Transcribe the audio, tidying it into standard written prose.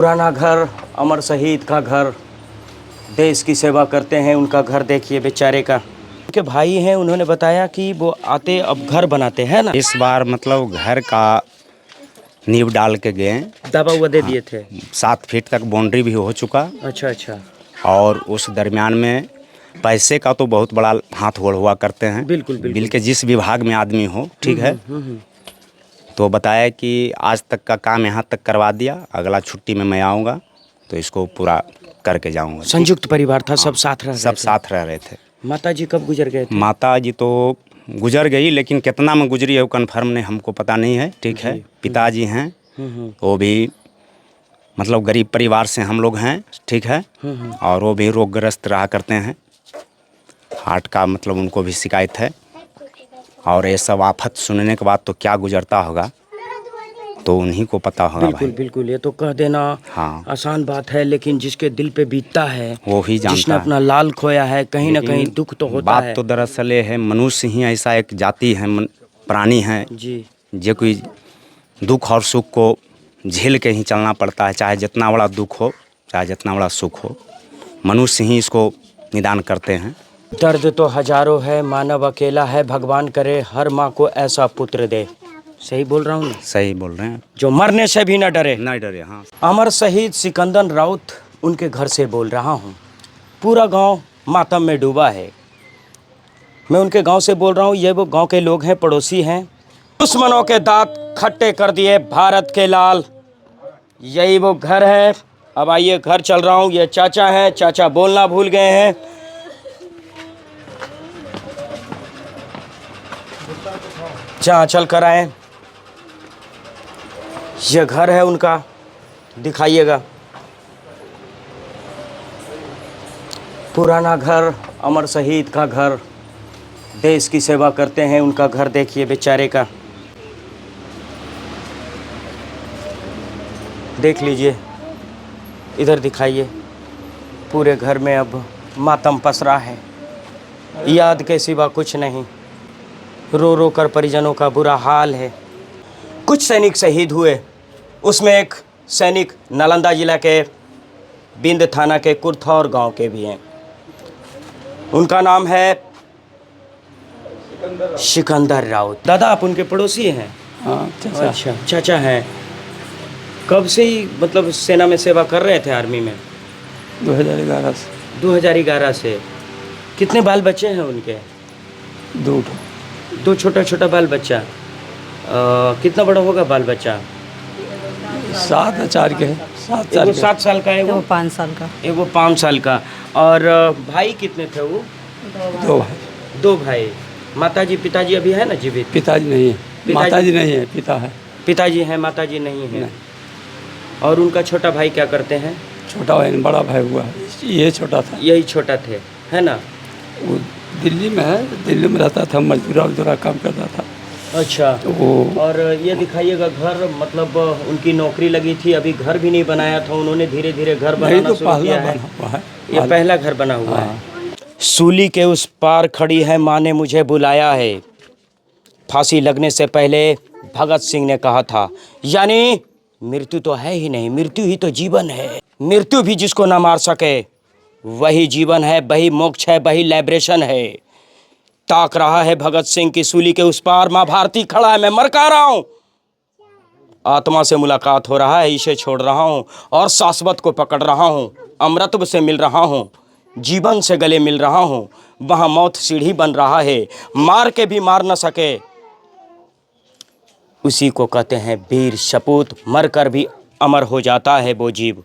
पुराना घर, अमर शहीद का घर, देश की सेवा करते हैं। उनका घर देखिए बेचारे का। उनके भाई हैं, उन्होंने बताया कि वो आते अब घर बनाते हैं ना। इस बार मतलब घर का नींव डाल के गए। दबा हुआ दे दिए थे। 7 फीट तक बाउंड्री भी हो चुका। अच्छा अच्छा। और उस दरमियान में पैसे का तो बहुत बड़ा हाथ गोड़ हुआ करते हैं। बिल्कुल बिल्कुल। बिल के जिस विभाग में आदमी हो, ठीक है। तो बताया कि आज तक का काम यहाँ तक करवा दिया, अगला छुट्टी में मैं आऊँगा तो इसको पूरा करके जाऊँगा। संयुक्त परिवार था, सब साथ रह सब साथ रह रहे थे। माता जी कब गुजर गए थे? माता जी तो गुजर गई, लेकिन कितना में गुजरी है वो कन्फर्म नहीं, हमको पता नहीं है, ठीक है। पिताजी हैं, वो भी मतलब गरीब परिवार से हम लोग हैं, ठीक है। और वो भी रोगग्रस्त रहा करते हैं, हार्ट का मतलब उनको भी शिकायत है। और ये सब आफत सुनने के बाद तो क्या गुजरता होगा तो उन्हीं को पता होगा। बिल्कुल भाई बिल्कुल, ये तो कह देना हाँ आसान बात है, लेकिन जिसके दिल पे बीतता है वो ही जानता जिसने है। अपना लाल खोया है, कहीं ना कहीं दुख तो होता है। बात तो दरअसल ये है, मनुष्य ही ऐसा एक जाति है, प्राणी है जी। जो कोई दुख और सुख को झेल के ही चलना पड़ता है, चाहे जितना बड़ा दुख हो चाहे जितना बड़ा सुख हो, मनुष्य ही इसको निदान करते हैं। दर्द तो हजारों है, मानव अकेला है, भगवान करे हर माँ को ऐसा पुत्र दे। सही बोल रहा हूँ ना? सही बोल रहे हैं। जो मरने से भी न डरे। नहीं डरे, हाँ। अमर शहीद सिकंदर राउत, उनके घर से बोल रहा हूँ। पूरा गांव मातम में डूबा है। मैं उनके गांव से बोल रहा हूँ। ये वो गांव के लोग हैं, पड़ोसी हैं। दुश्मनों के दांत खट्टे कर दिए भारत के लाल, यही वो घर है। अब आइए घर चल रहा हूँ। ये चाचा हैं, चाचा बोलना भूल गए हैं। जहाँ चल कर आए, ये घर है उनका, दिखाइएगा। पुराना घर, अमर शहीद का घर, देश की सेवा करते हैं। उनका घर देखिए बेचारे का, देख लीजिए, इधर दिखाइए। पूरे घर में अब मातम पसरा है, याद के सिवा कुछ नहीं। रो रो कर परिजनों का बुरा हाल है। कुछ सैनिक शहीद हुए, उसमें एक सैनिक नालंदा जिला के बिंद थाना के कुरथौर गांव के भी हैं। उनका नाम है सिकंदर राउत। दादा आप उनके पड़ोसी हैं? हाँ चाचा। अच्छा, चाचा हैं। कब से ही मतलब सेना में सेवा कर रहे थे, आर्मी में? 2011 से। 2011 से। कितने बाल बच्चे हैं उनके? 2 छोटा छोटा बाल बच्चा। कितना बड़ा होगा बाल बच्चा? 7 के हैं। 7 साल वो के। 7 साल का है, वो 5 साल का। वो 5 साल का। और भाई कितने थे वो? 2 भाई। 2 भाई। माताजी पिताजी अभी है ना जीवित? पिताजी नहीं है, माताजी नहीं है, पिता है। पिताजी हैं, माताजी नहीं है। नहीं। और उनका छोटा भाई क्या करते हैं? छोटा भाई नहीं, बड़ा भाई हुआ है, ये छोटा था। यही छोटा थे, है ना? वो दिल्ली में है, दिल्ली में रहता था, मजदूरा काम करता था। अच्छा। तो वो और ये दिखाइएगा घर, मतलब उनकी नौकरी लगी थी, अभी घर भी नहीं बनाया था उन्होंने, धीरे धीरे घर नहीं बनाना तो शुरू पहला किया है। बना हुआ है। ये पहला घर बना हुआ है। हाँ। सूली के उस पार खड़ी है माँ ने मुझे बुलाया है, फांसी लगने से पहले भगत सिंह ने कहा था। यानी मृत्यु तो है ही नहीं, मृत्यु ही तो जीवन है। मृत्यु भी जिसको ना मार सके वही जीवन है, वही मोक्ष है, वही लाइब्रेशन है। ताक रहा है भगत सिंह की सूली के उस पार, माँ भारती खड़ा है, मैं मर का रहा हूं। आत्मा से मुलाकात हो रहा है, इसे छोड़ रहा हूं और शाश्वत को पकड़ रहा हूं। अमृत से मिल रहा हूं, जीवन से गले मिल रहा हूं। वहां मौत सीढ़ी बन रहा है, मार के भी मार न सके उसी को कहते हैं वीर सपूत। मर कर भी अमर हो जाता है वो जीव।